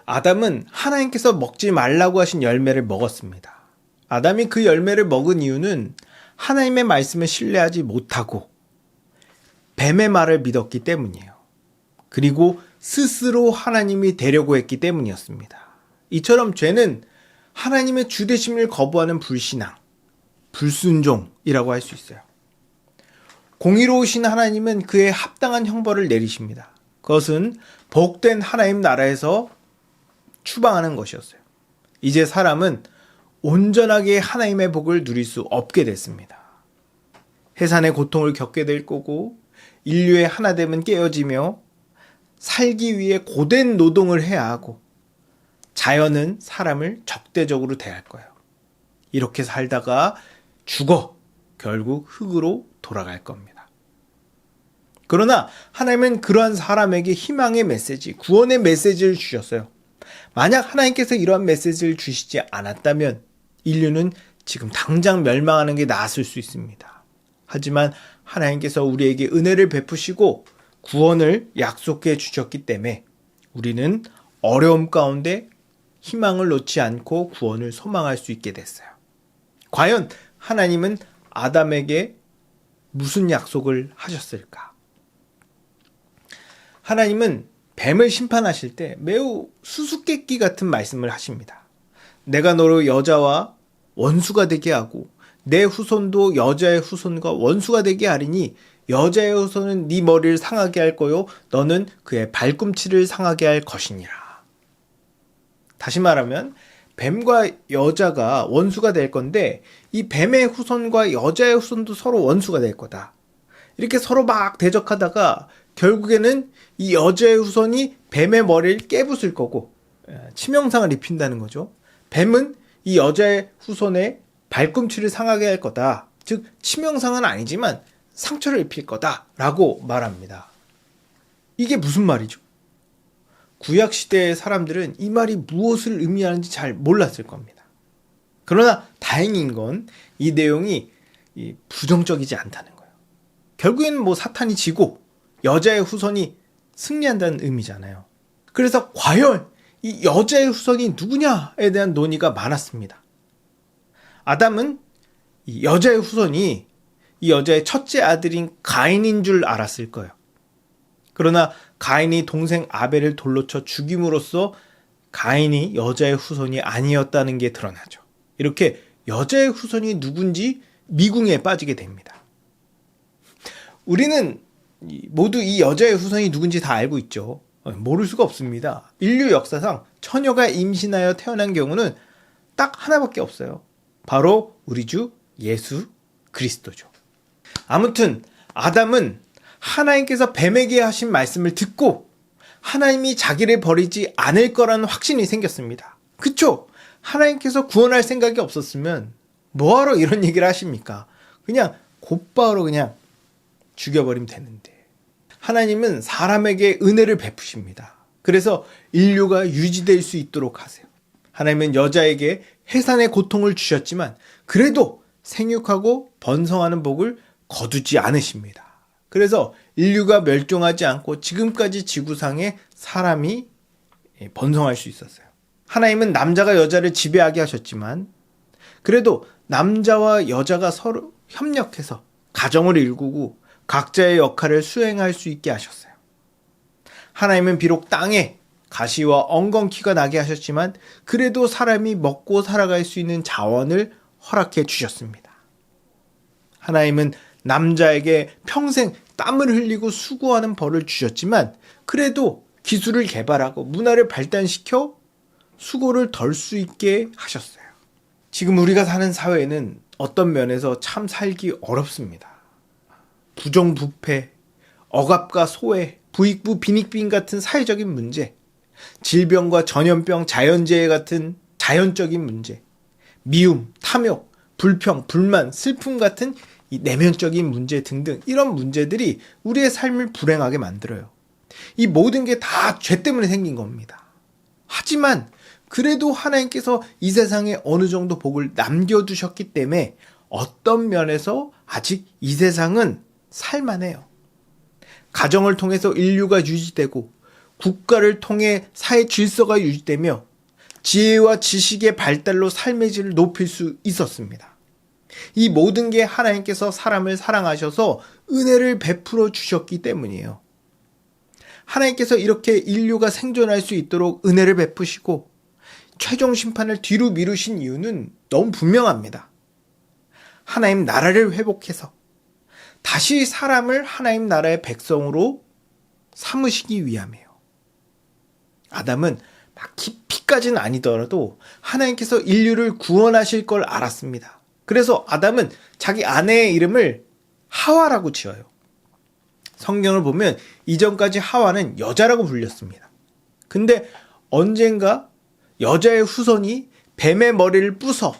아담은 하나님께서 먹지 말라고 하신 열매를 먹었습니다. 아담이 그 열매를 먹은 이유는 하나님의 말씀을 신뢰하지 못하고 뱀의 말을 믿었기 때문이에요. 그리고 스스로 하나님이 되려고 했기 때문이었습니다. 이처럼 죄는 하나님의 주되심을 거부하는 불신앙, 불순종이라고 할 수 있어요. 공의로우신 하나님은 그에 합당한 형벌을 내리십니다. 그것은 복된 하나님 나라에서 추방하는 것이었어요. 이제 사람은 온전하게 하나님의 복을 누릴 수 없게 됐습니다. 해산의 고통을 겪게 될 거고 인류의 하나됨은 깨어지며 살기 위해 고된 노동을 해야 하고 자연은 사람을 적대적으로 대할 거예요. 이렇게 살다가 죽어 결국 흙으로 돌아갈 겁니다. 그러나 하나님은 그러한 사람에게 희망의 메시지, 구원의 메시지를 주셨어요. 만약 하나님께서 이러한 메시지를 주시지 않았다면 인류는 지금 당장 멸망하는 게 나았을 수 있습니다. 하지만 하나님께서 우리에게 은혜를 베푸시고 구원을 약속해 주셨기 때문에 우리는 어려움 가운데 희망을 놓지 않고 구원을 소망할 수 있게 됐어요. 과연 하나님은 아담에게 무슨 약속을 하셨을까? 하나님은 뱀을 심판하실 때 매우 수수께끼 같은 말씀을 하십니다. 내가 너로 여자와 원수가 되게 하고 내 후손도 여자의 후손과 원수가 되게 하리니 여자의 후손은 네 머리를 상하게 할 거요 너는 그의 발꿈치를 상하게 할 것이니라. 다시 말하면 뱀과 여자가 원수가 될 건데 이 뱀의 후손과 여자의 후손도 서로 원수가 될 거다. 이렇게 서로 막 대적하다가 결국에는 이 여자의 후손이 뱀의 머리를 깨부술 거고 치명상을 입힌다는 거죠. 뱀은 이 여자의 후손의 발꿈치를 상하게 할 거다. 즉 치명상은 아니지만 상처를 입힐 거다라고 말합니다. 이게 무슨 말이죠? 구약시대의 사람들은 이 말이 무엇을 의미하는지 잘 몰랐을 겁니다. 그러나 다행인 건 이 내용이 부정적이지 않다는 거예요. 결국에는 사탄이 지고 여자의 후손이 승리한다는 의미잖아요. 그래서 과연 이 여자의 후손이 누구냐에 대한 논의가 많았습니다. 아담은 이 여자의 후손이 이 여자의 첫째 아들인 가인인 줄 알았을 거예요. 그러나 가인이 동생 아벨을 돌로 쳐 죽임으로써 가인이 여자의 후손이 아니었다는 게 드러나죠. 이렇게 여자의 후손이 누군지 미궁에 빠지게 됩니다. 우리는 모두 이 여자의 후손이 누군지 다 알고 있죠. 모를 수가 없습니다. 인류 역사상 처녀가 임신하여 태어난 경우는 딱 하나밖에 없어요. 바로 우리 주 예수 그리스도죠. 아무튼 아담은 하나님께서 뱀에게 하신 말씀을 듣고 하나님이 자기를 버리지 않을 거라는 확신이 생겼습니다. 그쵸? 하나님께서 구원할 생각이 없었으면 뭐하러 이런 얘기를 하십니까? 그냥 곧바로 그냥 죽여버리면 되는데. 하나님은 사람에게 은혜를 베푸십니다. 그래서 인류가 유지될 수 있도록 하세요. 하나님은 여자에게 해산의 고통을 주셨지만 그래도 생육하고 번성하는 복을 거두지 않으십니다. 그래서 인류가 멸종하지 않고 지금까지 지구상에 사람이 번성할 수 있었어요. 하나님은 남자가 여자를 지배하게 하셨지만 그래도 남자와 여자가 서로 협력해서 가정을 일구고 각자의 역할을 수행할 수 있게 하셨어요. 하나님은 비록 땅에 가시와 엉겅퀴가 나게 하셨지만 그래도 사람이 먹고 살아갈 수 있는 자원을 허락해 주셨습니다. 하나님은 남자에게 평생 땀을 흘리고 수고하는 벌을 주셨지만 그래도 기술을 개발하고 문화를 발달시켜 수고를 덜 수 있게 하셨어요. 지금 우리가 사는 사회는 어떤 면에서 참 살기 어렵습니다. 부정부패, 억압과 소외, 부익부 빈익빈 같은 사회적인 문제, 질병과 전염병, 자연재해 같은 자연적인 문제, 미움, 탐욕, 불평, 불만, 슬픔 같은 이 내면적인 문제 등등 이런 문제들이 우리의 삶을 불행하게 만들어요. 이 모든 게 다 죄 때문에 생긴 겁니다. 하지만 그래도 하나님께서 이 세상에 어느 정도 복을 남겨두셨기 때문에 어떤 면에서 아직 이 세상은 살만해요. 가정을 통해서 인류가 유지되고 국가를 통해 사회 질서가 유지되며 지혜와 지식의 발달로 삶의 질을 높일 수 있었습니다. 이 모든 게 하나님께서 사람을 사랑하셔서 은혜를 베풀어 주셨기 때문이에요. 하나님께서 이렇게 인류가 생존할 수 있도록 은혜를 베푸시고 최종 심판을 뒤로 미루신 이유는 너무 분명합니다. 하나님 나라를 회복해서 다시 사람을 하나님 나라의 백성으로 삼으시기 위함이에요. 아담은 막 깊이까지는 아니더라도 하나님께서 인류를 구원하실 걸 알았습니다. 그래서 아담은 자기 아내의 이름을 하와라고 지어요. 성경을 보면 이전까지 하와는 여자라고 불렸습니다. 근데 언젠가 여자의 후손이 뱀의 머리를 부숴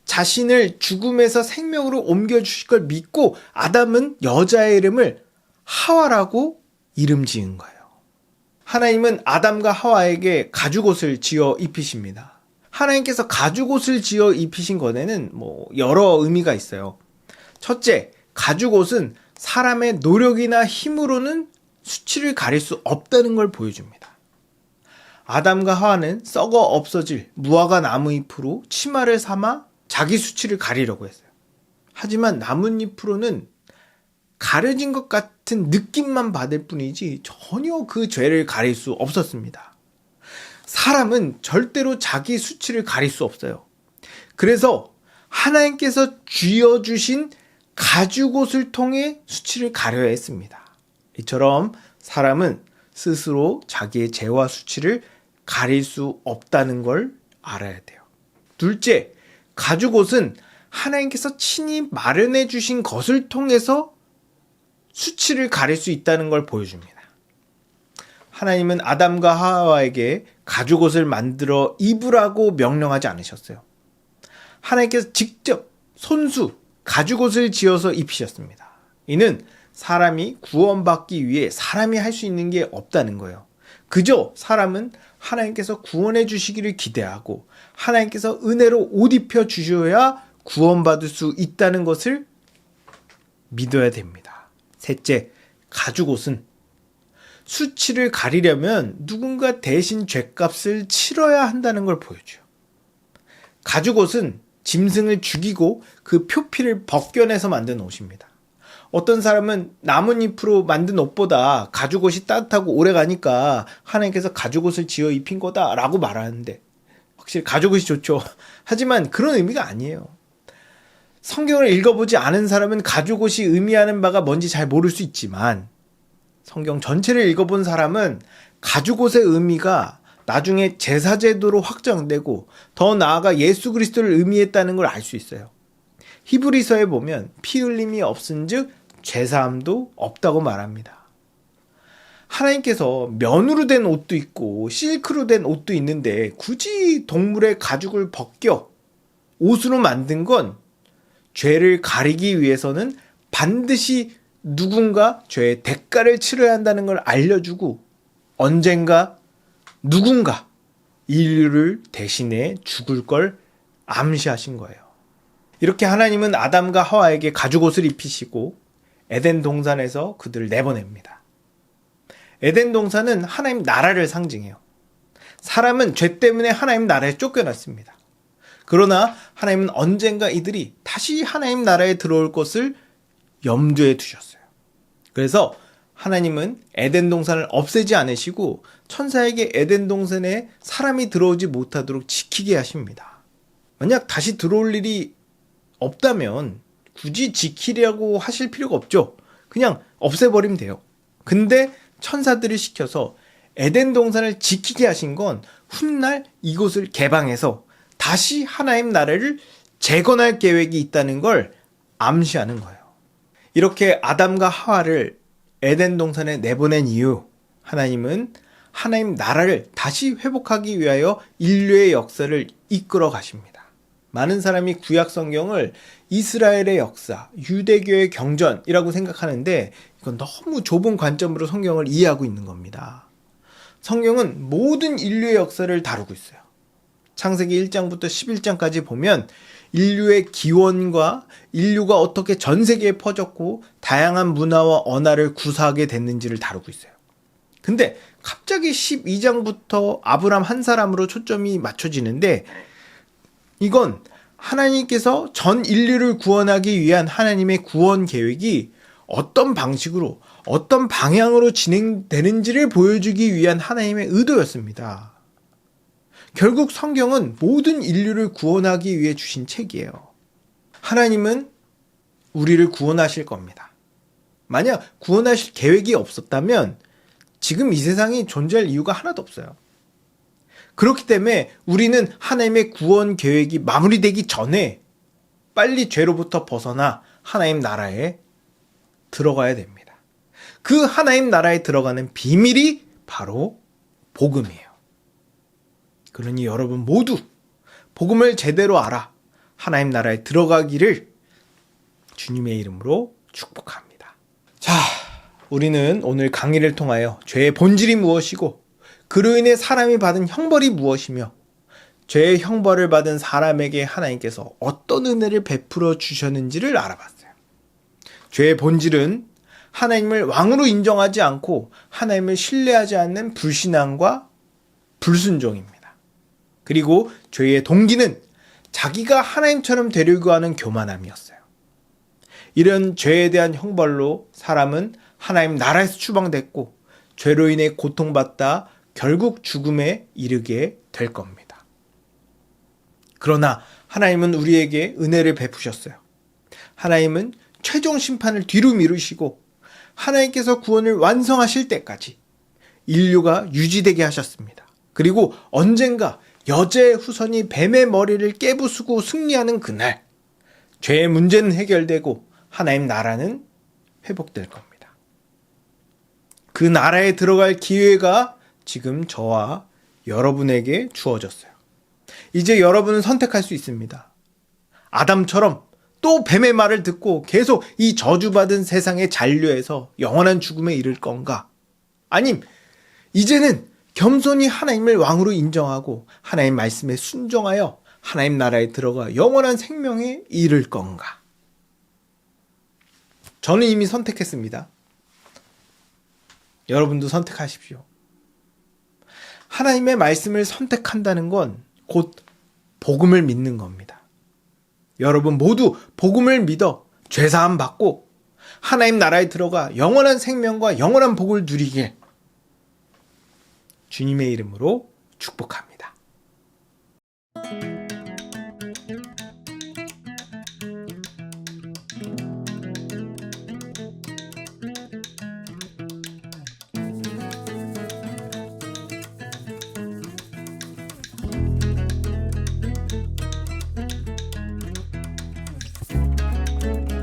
자신을 죽음에서 생명으로 옮겨주실 걸 믿고 아담은 여자의 이름을 하와라고 이름 지은 거예요. 하나님은 아담과 하와에게 가죽옷을 지어 입히십니다. 하나님께서 가죽옷을 지어 입히신 것에는 여러 의미가 있어요. 첫째, 가죽옷은 사람의 노력이나 힘으로는 수치를 가릴 수 없다는 걸 보여줍니다. 아담과 하와는 썩어 없어질 무화과 나무잎으로 치마를 삼아 자기 수치를 가리려고 했어요. 하지만 나뭇잎으로는 가려진 것 같은 느낌만 받을 뿐이지 전혀 그 죄를 가릴 수 없었습니다. 사람은 절대로 자기 수치를 가릴 수 없어요. 그래서 하나님께서 쥐어주신 가죽옷을 통해 수치를 가려야 했습니다. 이처럼 사람은 스스로 자기의 죄와 수치를 가릴 수 없다는 걸 알아야 돼요. 둘째, 가죽옷은 하나님께서 친히 마련해 주신 것을 통해서 수치를 가릴 수 있다는 걸 보여줍니다. 하나님은 아담과 하와에게 가죽옷을 만들어 입으라고 명령하지 않으셨어요. 하나님께서 직접 손수 가죽옷을 지어서 입히셨습니다. 이는 사람이 구원받기 위해 사람이 할 수 있는 게 없다는 거예요. 그저 사람은 하나님께서 구원해 주시기를 기대하고 하나님께서 은혜로 옷 입혀 주셔야 구원받을 수 있다는 것을 믿어야 됩니다. 셋째, 가죽옷은 수치를 가리려면 누군가 대신 죗값을 치러야 한다는 걸 보여줘요. 가죽옷은 짐승을 죽이고 그 표피를 벗겨내서 만든 옷입니다. 어떤 사람은 나뭇잎으로 만든 옷보다 가죽옷이 따뜻하고 오래가니까 하나님께서 가죽옷을 지어 입힌 거다라고 말하는데 확실히 가죽옷이 좋죠. 하지만 그런 의미가 아니에요. 성경을 읽어보지 않은 사람은 가죽옷이 의미하는 바가 뭔지 잘 모를 수 있지만 성경 전체를 읽어본 사람은 가죽옷의 의미가 나중에 제사제도로 확정되고 더 나아가 예수 그리스도를 의미했다는 걸 알 수 있어요. 히브리서에 보면 피 흘림이 없은즉 죄사함도 없다고 말합니다. 하나님께서 면으로 된 옷도 있고 실크로 된 옷도 있는데 굳이 동물의 가죽을 벗겨 옷으로 만든 건 죄를 가리기 위해서는 반드시 누군가 죄의 대가를 치러야 한다는 걸 알려주고 언젠가 누군가 인류를 대신해 죽을 걸 암시하신 거예요. 이렇게 하나님은 아담과 하와에게 가죽옷을 입히시고 에덴 동산에서 그들을 내보냅니다. 에덴 동산은 하나님 나라를 상징해요. 사람은 죄 때문에 하나님 나라에 쫓겨났습니다. 그러나 하나님은 언젠가 이들이 다시 하나님 나라에 들어올 것을 염두에 두셨어요. 그래서 하나님은 에덴 동산을 없애지 않으시고 천사에게 에덴 동산에 사람이 들어오지 못하도록 지키게 하십니다. 만약 다시 들어올 일이 없다면 굳이 지키려고 하실 필요가 없죠. 그냥 없애버리면 돼요. 근데 천사들을 시켜서 에덴 동산을 지키게 하신 건 훗날 이곳을 개방해서 다시 하나님 나라를 재건할 계획이 있다는 걸 암시하는 거예요. 이렇게 아담과 하와를 에덴 동산에 내보낸 이유, 하나님은 하나님 나라를 다시 회복하기 위하여 인류의 역사를 이끌어 가십니다. 많은 사람이 구약 성경을 이스라엘의 역사, 유대교의 경전이라고 생각하는데 이건 너무 좁은 관점으로 성경을 이해하고 있는 겁니다. 성경은 모든 인류의 역사를 다루고 있어요. 창세기 1장부터 11장까지 보면 인류의 기원과 인류가 어떻게 전 세계에 퍼졌고 다양한 문화와 언어를 구사하게 됐는지를 다루고 있어요. 근데 갑자기 12장부터 아브람 한 사람으로 초점이 맞춰지는데 이건 하나님께서 전 인류를 구원하기 위한 하나님의 구원 계획이 어떤 방식으로 어떤 방향으로 진행되는지를 보여주기 위한 하나님의 의도였습니다. 결국 성경은 모든 인류를 구원하기 위해 주신 책이에요. 하나님은 우리를 구원하실 겁니다. 만약 구원하실 계획이 없었다면 지금 이 세상이 존재할 이유가 하나도 없어요. 그렇기 때문에 우리는 하나님의 구원 계획이 마무리되기 전에 빨리 죄로부터 벗어나 하나님 나라에 들어가야 됩니다. 그 하나님 나라에 들어가는 비밀이 바로 복음이에요. 그러니 여러분 모두 복음을 제대로 알아 하나님 나라에 들어가기를 주님의 이름으로 축복합니다. 자, 우리는 오늘 강의를 통하여 죄의 본질이 무엇이고 그로 인해 사람이 받은 형벌이 무엇이며 죄의 형벌을 받은 사람에게 하나님께서 어떤 은혜를 베풀어 주셨는지를 알아봤어요. 죄의 본질은 하나님을 왕으로 인정하지 않고 하나님을 신뢰하지 않는 불신앙과 불순종입니다. 그리고 죄의 동기는 자기가 하나님처럼 되려고 하는 교만함이었어요. 이런 죄에 대한 형벌로 사람은 하나님 나라에서 추방됐고 죄로 인해 고통받다 결국 죽음에 이르게 될 겁니다. 그러나 하나님은 우리에게 은혜를 베푸셨어요. 하나님은 최종 심판을 뒤로 미루시고 하나님께서 구원을 완성하실 때까지 인류가 유지되게 하셨습니다. 그리고 언젠가 여자의 후손이 뱀의 머리를 깨부수고 승리하는 그날 죄의 문제는 해결되고 하나님 나라는 회복될 겁니다. 그 나라에 들어갈 기회가 지금 저와 여러분에게 주어졌어요. 이제 여러분은 선택할 수 있습니다. 아담처럼 또 뱀의 말을 듣고 계속 이 저주받은 세상에 잔류해서 영원한 죽음에 이를 건가? 아님 이제는 겸손히 하나님을 왕으로 인정하고 하나님 말씀에 순종하여 하나님 나라에 들어가 영원한 생명에 이를 건가? 저는 이미 선택했습니다. 여러분도 선택하십시오. 하나님의 말씀을 선택한다는 건 곧 복음을 믿는 겁니다. 여러분 모두 복음을 믿어 죄사함 받고 하나님 나라에 들어가 영원한 생명과 영원한 복을 누리길 주님의 이름으로 축복합니다.